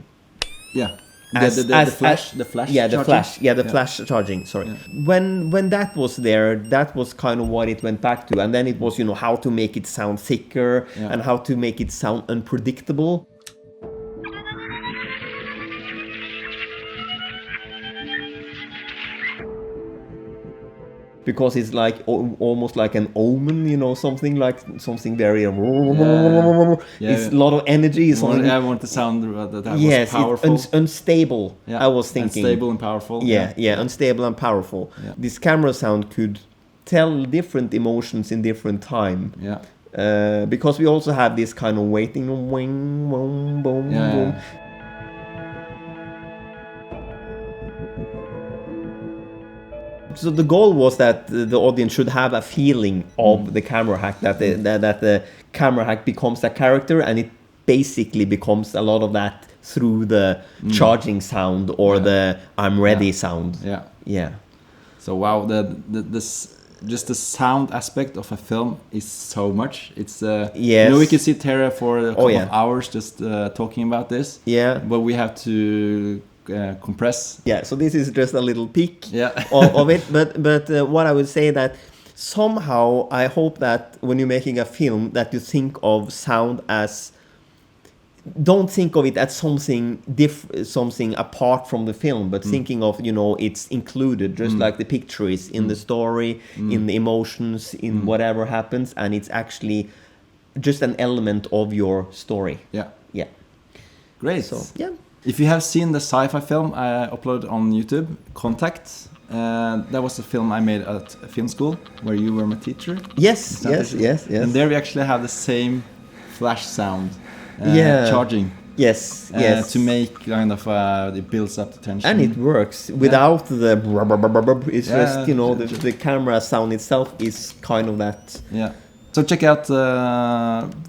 Yeah. The flash. Yeah, the charging? flash. Yeah, the flash charging. Sorry. Yeah. When that was there, that was kind of what it went back to, and then it was how to make it sound thicker and how to make it sound unpredictable. Because it's like almost like an omen, something very. It's a lot of energy. I want the sound that was powerful. Unstable. Yeah. I was thinking. Unstable and powerful. Yeah, unstable and powerful. Yeah. This camera sound could tell different emotions in different time. Yeah. Because we also have this kind of waiting, wing, boom, boom, boom. So the goal was that the audience should have a feeling of the camera hack, that the camera hack becomes a character, and it basically becomes a lot of that through the charging sound or the I'm ready sound. Yeah. So wow, just the sound aspect of a film is so much. It's we can sit here for a couple of hours just talking about this. Yeah. But we have to compress. Yeah, so this is just a little peek of it. But what I would say that somehow I hope that when you're making a film that you think of sound as, don't think of it as something something apart from the film, but thinking of it's included, just like the picture is in the story, in the emotions, in whatever happens, and it's actually just an element of your story. Yeah. Yeah. Great. So yeah. If you have seen the sci-fi film I uploaded on YouTube, Contact, that was a film I made at film school where you were my teacher. Yes. And there we actually have the same flash sound charging. Yes. To make kind of it builds up the tension. And it works without the it's just, you know, the camera sound itself is kind of that. Yeah. So check out,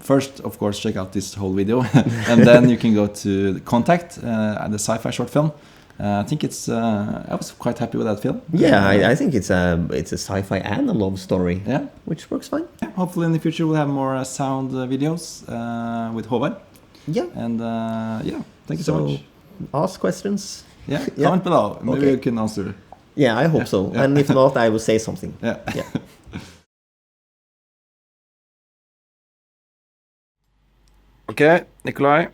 first of course check out this whole video and then you can go to the Contact, the sci-fi short film. I think it's, I was quite happy with that film. Yeah, I think it's a sci-fi and a love story. Yeah. Which works fine. Yeah, hopefully in the future we'll have more sound videos with Håvard. Yeah. And thank you so much. Ask questions. Yeah, comment below. Maybe you can answer. Yeah, I hope so. Yeah. And if not, I will say something. Yeah. Okay, Nikolai.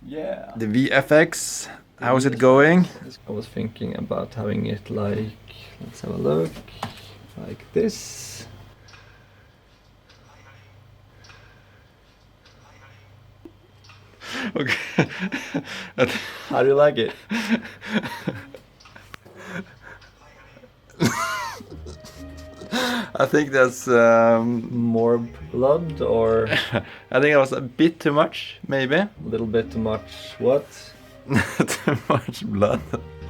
Yeah. The VFX, how is it going? I was thinking about having it like, let's have a look, like this. Okay. How do you like it? I think that's more blood, or I think it was a bit too much, maybe. A little bit too much what? Too much blood.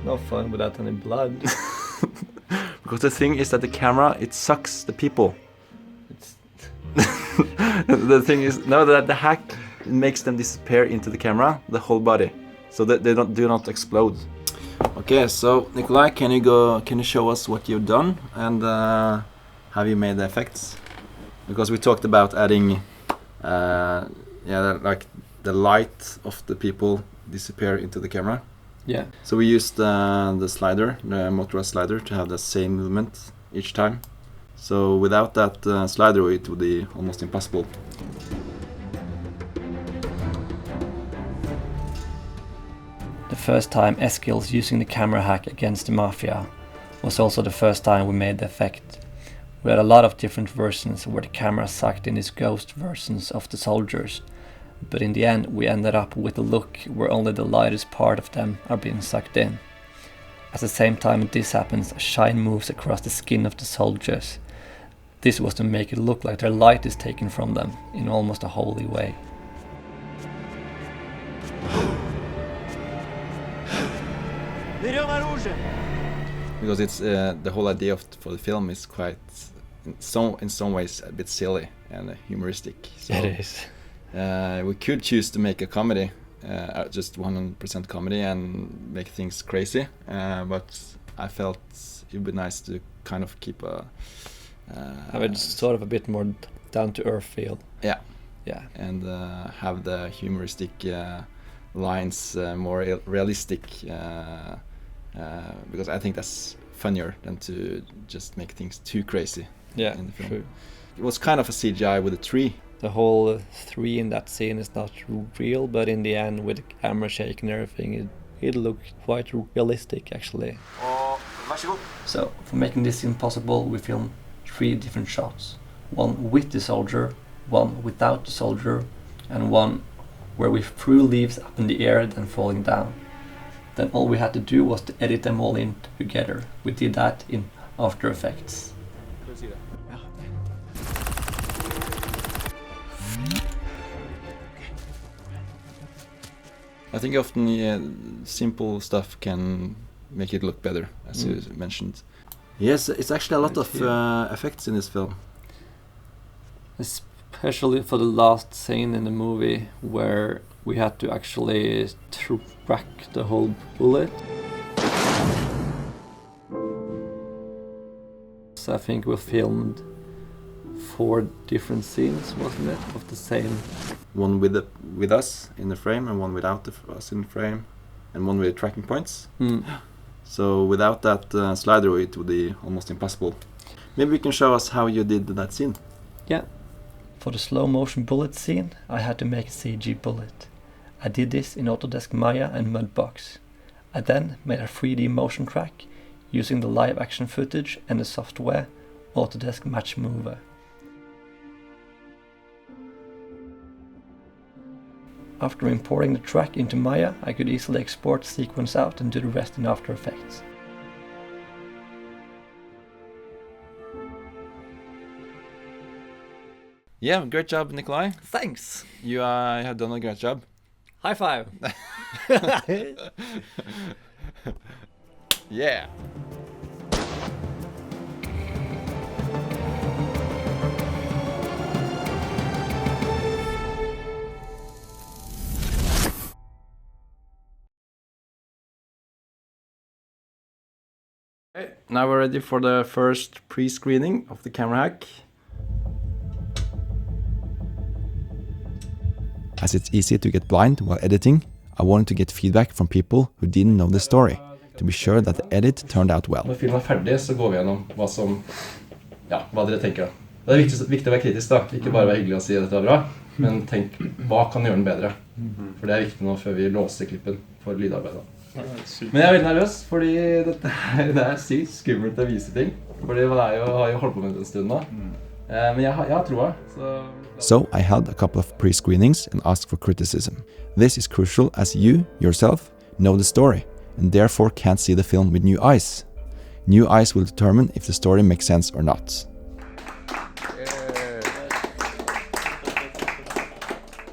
No fun without any blood. Because the thing is that the camera, it sucks the people. The thing is, that the hack makes them disappear into the camera, the whole body, so that they do not explode. Okay, so Nikolai, can you show us what you've done and have you made the effects? Because we talked about adding, like the light of the people disappear into the camera. Yeah. So we used the slider, the Motorola slider, to have the same movement each time. So without that slider, it would be almost impossible. The first time Eskild's using the camera hack against the Mafia was also the first time we made the effect. We had a lot of different versions where the camera sucked in these ghost versions of the soldiers, but in the end we ended up with a look where only the lightest part of them are being sucked in. At the same time this happens, a shine moves across the skin of the soldiers. This was to make it look like their light is taken from them in almost a holy way. Because it's the whole idea for the film is quite, in some ways, a bit silly and humoristic. So, it is. We could choose to make a comedy, just 100% comedy, and make things crazy. But I felt it would be nice to kind of keep a have it sort of a bit more down to earth feel. Yeah. Yeah. And have the humoristic lines more realistic. Because I think that's funnier than to just make things too crazy. Yeah, in the film. true. It was kind of a CGI with a tree. The whole tree in that scene is not real, but in the end, with the camera shaking and everything, it looked quite realistic actually. So, for making this scene possible, we filmed 3 different shots. One with the soldier, one without the soldier, and one where we threw leaves up in the air then falling down. Then all we had to do was to edit them all in together. We did that in After Effects. I think often simple stuff can make it look better, as you mentioned. Yes, it's actually a lot of effects in this film. Especially for the last scene in the movie where we had to actually track the whole bullet. So I think we filmed 4 different scenes, wasn't it, of the same? One with us in the frame, and one without us in the frame, and one with tracking points. So without that slider, it would be almost impossible. Maybe you can show us how you did that scene. Yeah. For the slow motion bullet scene, I had to make a CG bullet. I did this in Autodesk Maya and Mudbox. I then made a 3D motion track using the live action footage and the software Autodesk Match Mover. After importing the track into Maya, I could easily export the sequence out and do the rest in After Effects. Yeah, great job, Nikolai. Thanks. You have done a great job. High five. Yeah. Okay, now we're ready for the first pre-screening of the camera hack. As it's easy to get blind while editing, I wanted to get feedback from people who didn't know the story, to be sure that the edit turned out well. Når filmen ferdig, så går vi gjennom hva dere tenker. Det er viktig å være kritisk da, ikke bare være hyggelig og si at dette var bra, men tenk, hva kan gjøre den bedre? For det er viktig nå før vi låser klippen for lydarbeidet. Men jeg er veldig nervøs, fordi det er sykt skummelt å vise ting. Fordi man har jo holdt på med det en stund nå. Men jeg har troa. So I held a couple of pre-screenings and asked for criticism. This is crucial as you, yourself, know the story and therefore can't see the film with new eyes. New eyes will determine if the story makes sense or not.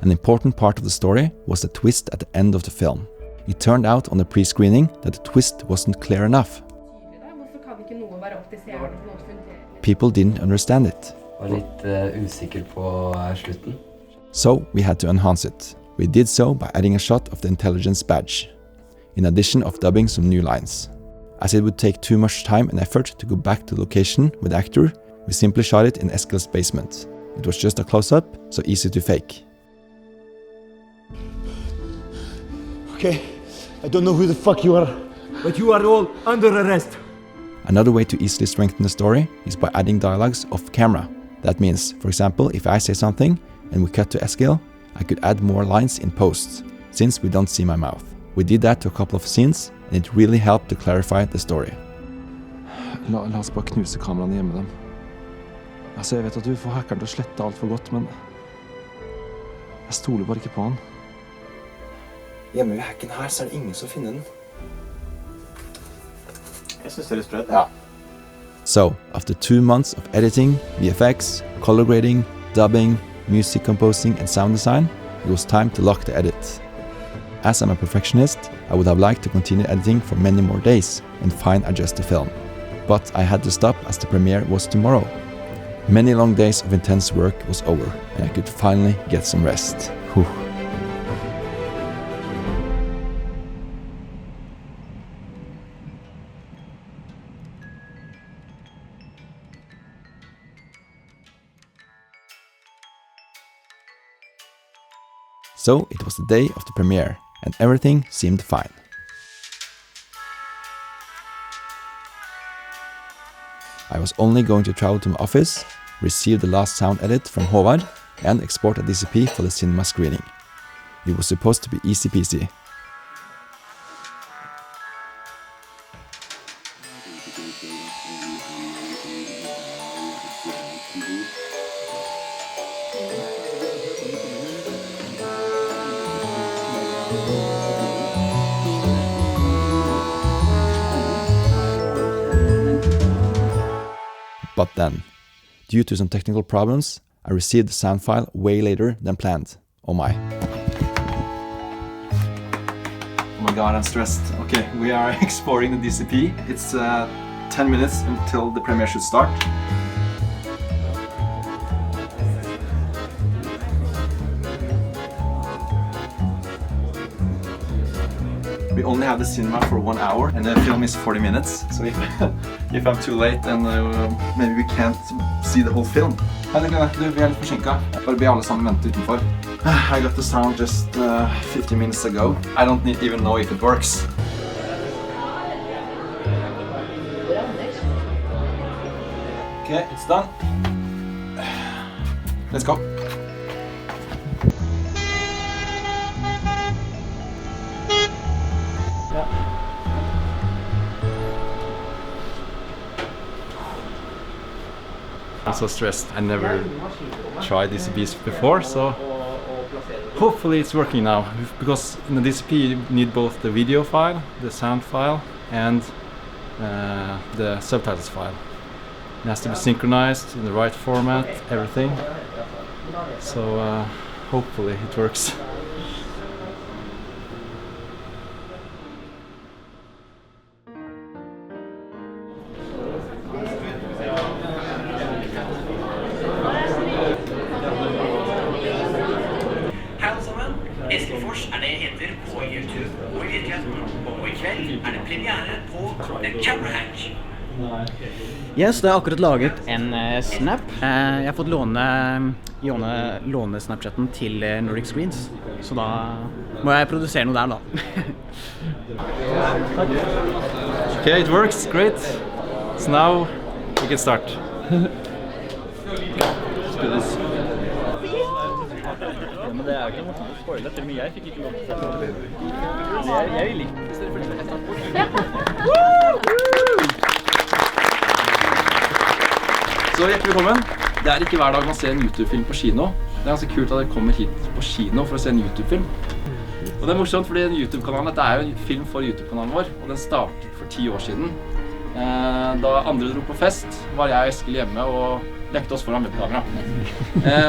An important part of the story was the twist at the end of the film. It turned out on the pre-screening that the twist wasn't clear enough. People didn't understand it. So we had to enhance it. We did so by adding a shot of the intelligence badge, in addition of dubbing some new lines. As it would take too much time and effort to go back to the location with the actor, we simply shot it in Eskild's basement. It was just a close-up, so easy to fake. Okay, I don't know who the fuck you are, but you are all under arrest. Another way to easily strengthen the story is by adding dialogues off camera. That means, for example, if I say something and we cut to Eskild, I could add more lines in post, since we don't see my mouth. We did that to a couple of scenes, and it really helped to clarify the story. La oss bare knuse kameraene hjemme dem. Altså, jeg vet at du får hackeren til å slette alt for godt, men jeg stoler bare ikke på han. Hjemme ved hacken her, så er det ingen som finner den. Jeg synes det er sprøtt. Ja. So, after 2 months of editing, VFX, color grading, dubbing, music composing and sound design, it was time to lock the edit. As I'm a perfectionist, I would have liked to continue editing for many more days and fine-adjust the film. But I had to stop as the premiere was tomorrow. Many long days of intense work was over and I could finally get some rest. Whew. So it was the day of the premiere, and everything seemed fine. I was only going to travel to my office, receive the last sound edit from Øvergaard, and export a DCP for the cinema screening. It was supposed to be easy peasy. But then, due to some technical problems, I received the sound file way later than planned. Oh my. Oh my god, I'm stressed. Okay, we are exporting the DCP. It's 10 minutes until the premiere should start. We only have the cinema for 1 hour and the film is 40 minutes. So if I'm too late then maybe we can't see the whole film. Vi er litt forsinket. Bare be alle sammen vente utenfor. I got the sound just 15 minutes ago. I don't even know if it works. Okay, it's done. Let's go. I'm so stressed. I never tried DCPs before, so hopefully it's working now, because in the DCP you need both the video file, the sound file, and the subtitles file. It has to be synchronized in the right format, everything. So hopefully it works. Ep.4 det heter på YouTube og i virkeligheten. Og i kveld det premiere på The Camera Hack. Yes, det har akkurat laget en snap. Jeg har fått låne Snapchatten til Nordic Screens, så da må jeg produsere noe der da. Okay, it works, great. So now we can start. Let's do this. Men det jo ikke noe å spoile, til og med jeg fikk ikke lov til å se det. Jeg likte det, for det er Så hjertelig velkommen. Det ikke hver dag man ser en YouTube-film på kino. Det ganske kult at dere kommer hit på kino for å se en YouTube-film. Og det morsomt fordi en YouTube-kanal, dette jo en film for YouTube-kanalen vår, og den startet for 10 år siden. Da andre dro på fest, var jeg og Eskild hjemme og lekte oss foran webkamera.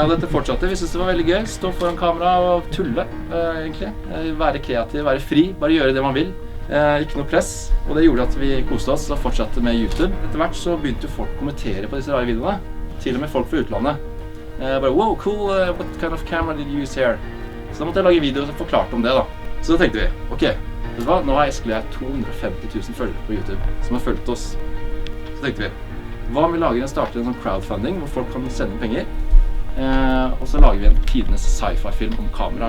Og dette fortsatte. Vi synes det var veldig gøy. Stå foran kamera og tulle, egentlig. Være kreativ, være fri, bare gjøre det man vil. Ikke noe press. Og det gjorde at vi koste oss og fortsatte med YouTube. Etter hvert så begynte folk å kommentere på disse rare videoene. Til og med folk fra utlandet. Bare, wow, cool, what kind of camera did you use here? Så da måtte jeg lage video som forklarte om det da. Så da tenkte vi, ok, vet du hva? Nå har Eskild og jeg 250 000 følgere på YouTube som har fulgt oss. Så tenkte vi, hva om vi starter en sånn crowdfunding hvor folk kan sende penger, og så lager vi en tidenes sci-fi-film om kamera.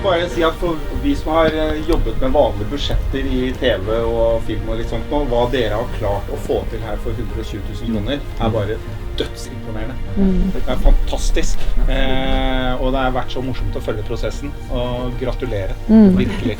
Bare si at for vi som har jobbet med vanlige budsjetter i TV og film og litt sånt nå, hva dere har klart å få til her for 120 000 kroner bare dødsimponerende. Det fantastisk, og det har vært så morsomt å følge prosessen, og gratulerer, virkelig.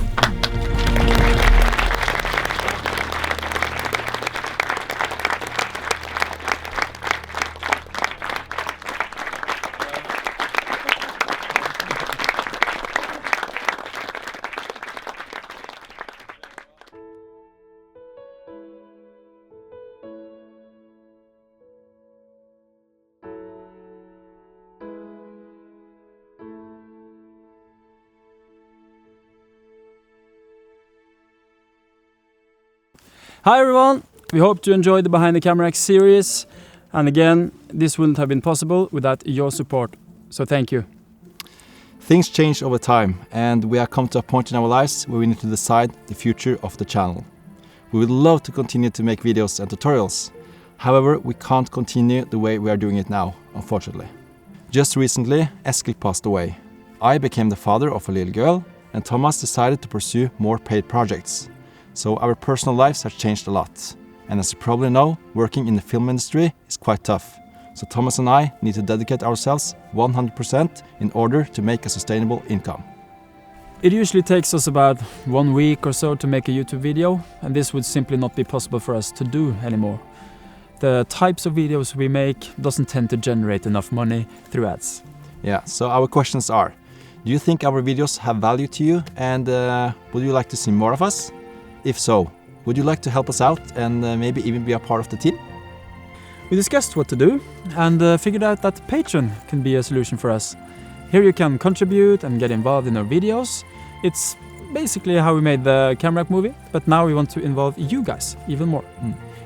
Hi everyone! We hope to enjoy the Behind the Camera X series. And again, this wouldn't have been possible without your support. So thank you. Things change over time, and we have come to a point in our lives where we need to decide the future of the channel. We would love to continue to make videos and tutorials. However, we can't continue the way we are doing it now, unfortunately. Just recently, Eskild passed away. I became the father of a little girl, and Thomas decided to pursue more paid projects. So our personal lives have changed a lot. And as you probably know, working in the film industry is quite tough. So Thomas and I need to dedicate ourselves 100% in order to make a sustainable income. It usually takes us about 1 week or so to make a YouTube video, and this would simply not be possible for us to do anymore. The types of videos we make doesn't tend to generate enough money through ads. Yeah, so our questions are, do you think our videos have value to you, and would you like to see more of us? If so, would you like to help us out and maybe even be a part of the team? We discussed what to do and figured out that Patreon can be a solution for us. Here you can contribute and get involved in our videos. It's basically how we made the Camera movie, but now we want to involve you guys even more.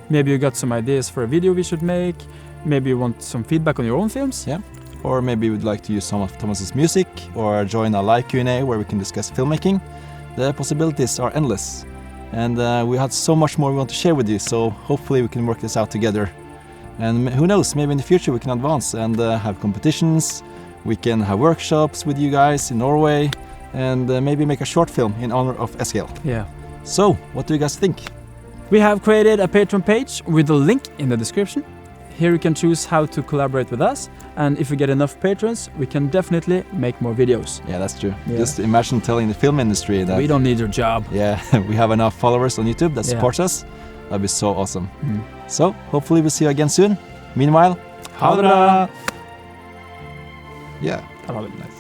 Maybe you got some ideas for a video we should make, maybe you want some feedback on your own films. Yeah. Or maybe you would like to use some of Thomas's music or join a live Q&A where we can discuss filmmaking. The possibilities are endless. And we had so much more we want to share with you, so hopefully we can work this out together. And who knows, maybe in the future we can advance and have competitions, we can have workshops with you guys in Norway, and maybe make a short film in honor of Eskild. Yeah. So, what do you guys think? We have created a Patreon page with a link in the description. Here you can choose how to collaborate with us, and if we get enough patrons, we can definitely make more videos. Yeah, that's true. Yeah. Just imagine telling the film industry that we don't need your job. Yeah, we have enough followers on YouTube that supports us. That'd be so awesome. So, hopefully we'll see you again soon. Meanwhile, ha det bra! Yeah, that would be nice.